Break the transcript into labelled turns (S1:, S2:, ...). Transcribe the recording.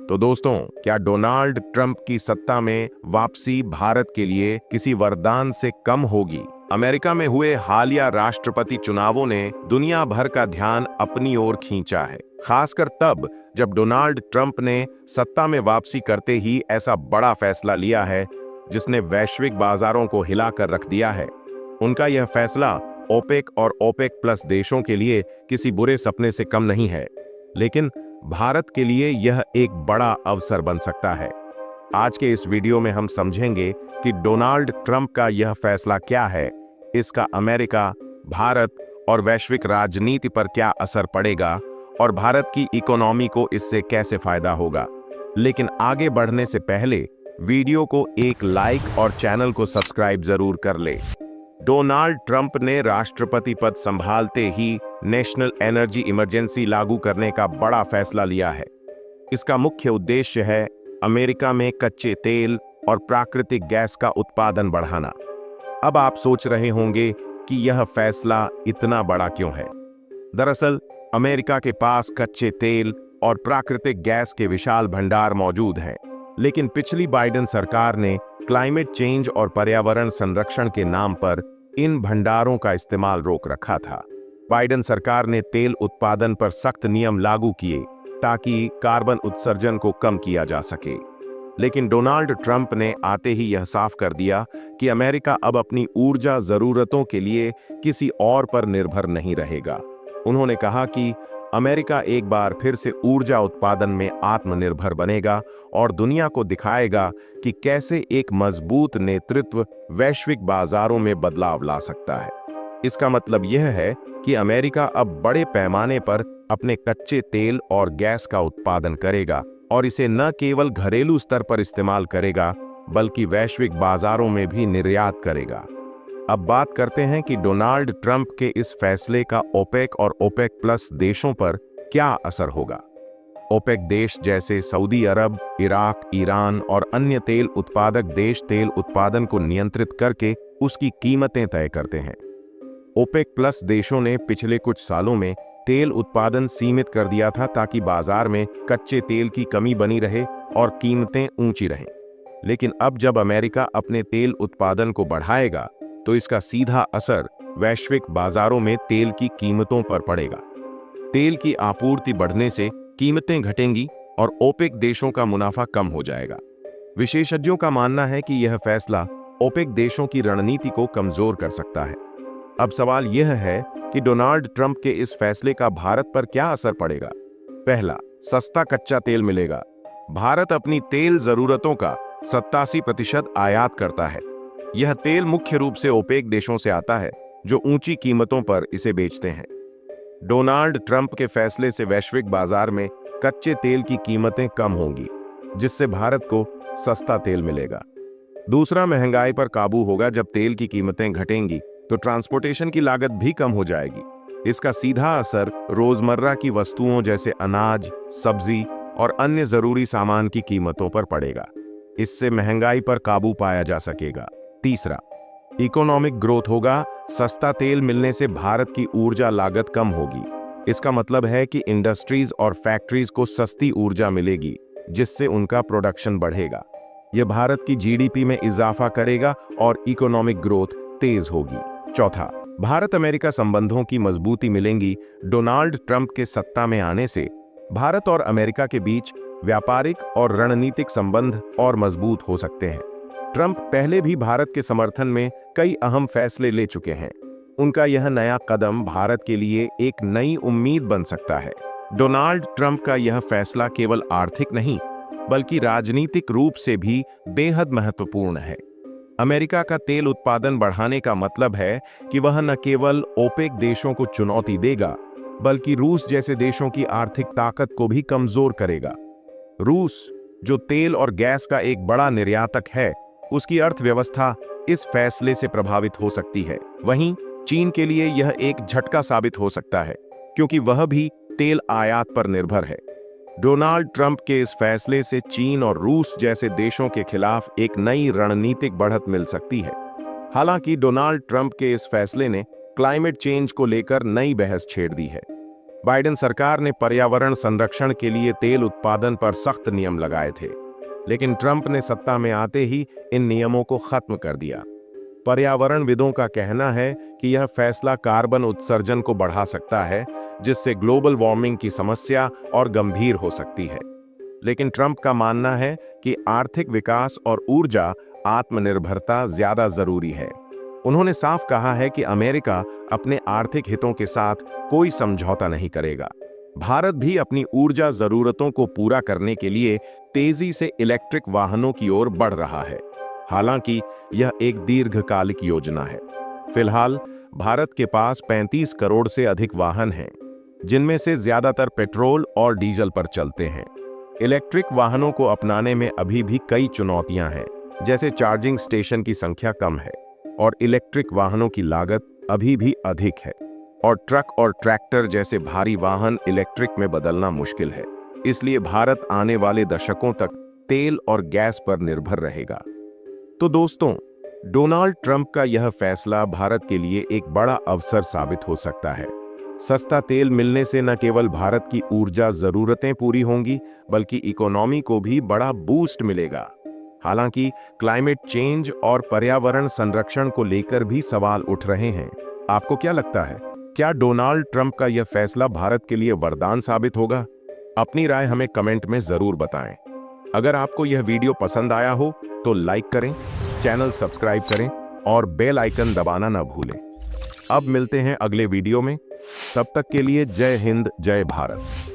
S1: तो दोस्तों, क्या डोनाल्ड ट्रंप की सत्ता में वापसी भारत के लिए किसी वरदान से कम होगी? अमेरिका में हुए हालिया राष्ट्रपति चुनावों ने दुनिया भर का ध्यान अपनी ओर खींचा है, खासकर तब जब डोनाल्ड ट्रंप ने सत्ता में वापसी करते ही ऐसा बड़ा फैसला लिया है जिसने वैश्विक बाजारों को हिलाकर रख दिया है। उनका यह फैसला ओपेक और ओपेक प्लस देशों के लिए किसी बुरे सपने से कम नहीं है, लेकिन भारत के लिए यह एक बड़ा अवसर बन सकता है। आज के इस वीडियो में हम समझेंगे कि डोनाल्ड ट्रंप का यह फैसला क्या है, इसका अमेरिका, भारत और वैश्विक राजनीति पर क्या असर पड़ेगा और भारत की इकोनॉमी को इससे कैसे फायदा होगा। लेकिन आगे बढ़ने से पहले वीडियो को एक लाइक और चैनल को सब्सक्राइब जरूर कर ले। डोनाल्ड ट्रंप ने राष्ट्रपति पद संभालते ही नेशनल एनर्जी इमरजेंसी लागू करने का बड़ा फैसला लिया है। इसका मुख्य उद्देश्य है अमेरिका में कच्चे तेल और प्राकृतिक गैस का उत्पादन बढ़ाना। अब आप सोच रहे होंगे कि यह फैसला इतना बड़ा क्यों है। दरअसल अमेरिका के पास कच्चे तेल और प्राकृतिक गैस के विशाल भंडार मौजूद हैं, लेकिन पिछली बाइडेन सरकार ने क्लाइमेट चेंज और पर्यावरण संरक्षण के नाम पर इन भंडारों का इस्तेमाल रोक रखा था। बाइडेन सरकार ने तेल उत्पादन पर सख्त नियम लागू किए ताकि कार्बन उत्सर्जन को कम किया जा सके। लेकिन डोनाल्ड ट्रंप ने आते ही यह साफ कर दिया कि अमेरिका अब अपनी ऊर्जा जरूरतों के लिए किसी और पर निर्भर नहीं रहेगा। उन्होंने कहा कि अमेरिका एक बार फिर से ऊर्जा उत्पादन में आत्मनिर्भर बनेगा और दुनिया को दिखाएगा कि कैसे एक मजबूत नेतृत्व वैश्विक बाजारों में बदलाव ला सकता है। इसका मतलब यह है कि अमेरिका अब बड़े पैमाने पर अपने कच्चे तेल और गैस का उत्पादन करेगा और इसे न केवल घरेलू स्तर पर इस्तेमाल करेगा, बल्कि वैश्विक बाजारों में भी निर्यात करेगा। अब बात करते हैं कि डोनाल्ड ट्रंप के इस फैसले का ओपेक और ओपेक प्लस देशों पर क्या असर होगा। ओपेक देश जैसे सऊदी अरब, इराक, ईरान और अन्य तेल उत्पादक देश तेल उत्पादन को नियंत्रित करके उसकी कीमतें तय करते हैं। ओपेक प्लस देशों ने पिछले कुछ सालों में तेल उत्पादन सीमित कर दिया था ताकि बाजार में कच्चे तेल की कमी बनी रहे और कीमतें ऊंची रहें। लेकिन अब जब अमेरिका अपने तेल उत्पादन को बढ़ाएगा तो इसका सीधा असर वैश्विक बाजारों में तेल की कीमतों पर पड़ेगा। तेल की आपूर्ति बढ़ने से कीमतें घटेंगी और ओपेक देशों का मुनाफा कम हो जाएगा। विशेषज्ञों का मानना है कि यह फैसला ओपेक देशों की रणनीति को कमजोर कर सकता है। अब सवाल यह है कि डोनाल्ड ट्रंप के इस फैसले का भारत पर क्या असर पड़ेगा। पहला, सस्ता कच्चा तेल मिलेगा। भारत अपनी तेल जरूरतों का 87% आयात करता है। यह तेल मुख्य रूप से ओपेक देशों से आता है जो ऊंची कीमतों पर इसे बेचते हैं। डोनाल्ड ट्रंप के फैसले से वैश्विक बाजार में कच्चे तेल की कीमतें कम होंगी, जिससे भारत को सस्ता तेल मिलेगा। दूसरा, महंगाई पर काबू होगा। जब तेल की कीमतें घटेंगी तो ट्रांसपोर्टेशन की लागत भी कम हो जाएगी। इसका सीधा असर रोजमर्रा की वस्तुओं जैसे अनाज, सब्जी और अन्य जरूरी सामान की कीमतों पर पड़ेगा। इससे महंगाई पर काबू पाया जा सकेगा। तीसरा, इकोनॉमिक ग्रोथ होगा। सस्ता तेल मिलने से भारत की ऊर्जा लागत कम होगी। इसका मतलब है कि इंडस्ट्रीज और फैक्ट्रीज को सस्ती ऊर्जा मिलेगी, जिससे उनका प्रोडक्शन बढ़ेगा। यह भारत की जीडीपी में इजाफा करेगा और इकोनॉमिक ग्रोथ तेज होगी। चौथा, भारत अमेरिका संबंधों की मजबूती मिलेगी। डोनाल्ड ट्रंप के सत्ता में आने से भारत और अमेरिका के बीच व्यापारिक और रणनीतिक संबंध और मजबूत हो सकते हैं। ट्रंप पहले भी भारत के समर्थन में कई अहम फैसले ले चुके हैं। उनका यह नया कदम भारत के लिए एक नई उम्मीद बन सकता है। डोनाल्ड ट्रंप का यह फैसला केवल आर्थिक नहीं, बल्कि राजनीतिक रूप से भी बेहद महत्वपूर्ण है। अमेरिका का तेल उत्पादन बढ़ाने का मतलब है कि वह न केवल ओपेक देशों को चुनौती देगा, बल्कि रूस जैसे देशों की आर्थिक ताकत को भी कमजोर करेगा। रूस, जो तेल और गैस का एक बड़ा निर्यातक है, उसकी अर्थव्यवस्था इस फैसले से प्रभावित हो सकती है। वहीं चीन के लिए यह एक झटका साबित हो सकता है, क्योंकि वह भी तेल आयात पर निर्भर है। डोनाल्ड ट्रंप के इस फैसले से चीन और रूस जैसे देशों के खिलाफ एक नई रणनीतिक बढ़त मिल सकती है। हालांकि डोनाल्ड ट्रंप के इस फैसले ने क्लाइमेट चेंज को लेकर नई बहस छेड़ दी है। बाइडेन सरकार ने पर्यावरण संरक्षण के लिए तेल उत्पादन पर सख्त नियम लगाए थे, लेकिन ट्रंप ने सत्ता में आते ही इन नियमों को खत्म कर दिया। पर्यावरणविदों का कहना है कि यह फैसला कार्बन उत्सर्जन को बढ़ा सकता है, जिससे ग्लोबल वार्मिंग की समस्या और गंभीर हो सकती है। लेकिन ट्रंप का मानना है कि आर्थिक विकास और ऊर्जा आत्मनिर्भरता ज्यादा जरूरी है। उन्होंने साफ कहा है कि अमेरिका अपने आर्थिक हितों के साथ कोई समझौता नहीं करेगा। भारत भी अपनी ऊर्जा जरूरतों को पूरा करने के लिए तेजी से इलेक्ट्रिक वाहनों की ओर बढ़ रहा है। हालांकि यह एक दीर्घकालिक योजना है। फिलहाल भारत के पास 35 करोड़ से अधिक वाहन हैं, जिनमें से ज्यादातर पेट्रोल और डीजल पर चलते हैं। इलेक्ट्रिक वाहनों को अपनाने में अभी भी कई चुनौतियां हैं, जैसे चार्जिंग स्टेशन की संख्या कम है और इलेक्ट्रिक वाहनों की लागत अभी भी अधिक है, और ट्रक और ट्रैक्टर जैसे भारी वाहन इलेक्ट्रिक में बदलना मुश्किल है। इसलिए भारत आने वाले दशकों तक तेल और गैस पर निर्भर रहेगा। तो दोस्तों, डोनाल्ड ट्रंप का यह फैसला भारत के लिए एक बड़ा अवसर साबित हो सकता है। सस्ता तेल मिलने से न केवल भारत की ऊर्जा जरूरतें पूरी होंगी, बल्कि इकोनॉमी को भी बड़ा बूस्ट मिलेगा। हालांकि क्लाइमेट चेंज और पर्यावरण संरक्षण को लेकर भी सवाल उठ रहे हैं। आपको क्या लगता है, क्या डोनाल्ड ट्रंप का यह फैसला भारत के लिए वरदान साबित होगा? अपनी राय हमें कमेंट में जरूर बताएं। अगर आपको यह वीडियो पसंद आया हो तो लाइक करें, चैनल सब्सक्राइब करें और बेल आइकन दबाना न भूलें। अब मिलते हैं अगले वीडियो में। तब तक के लिए जय हिंद, जय भारत।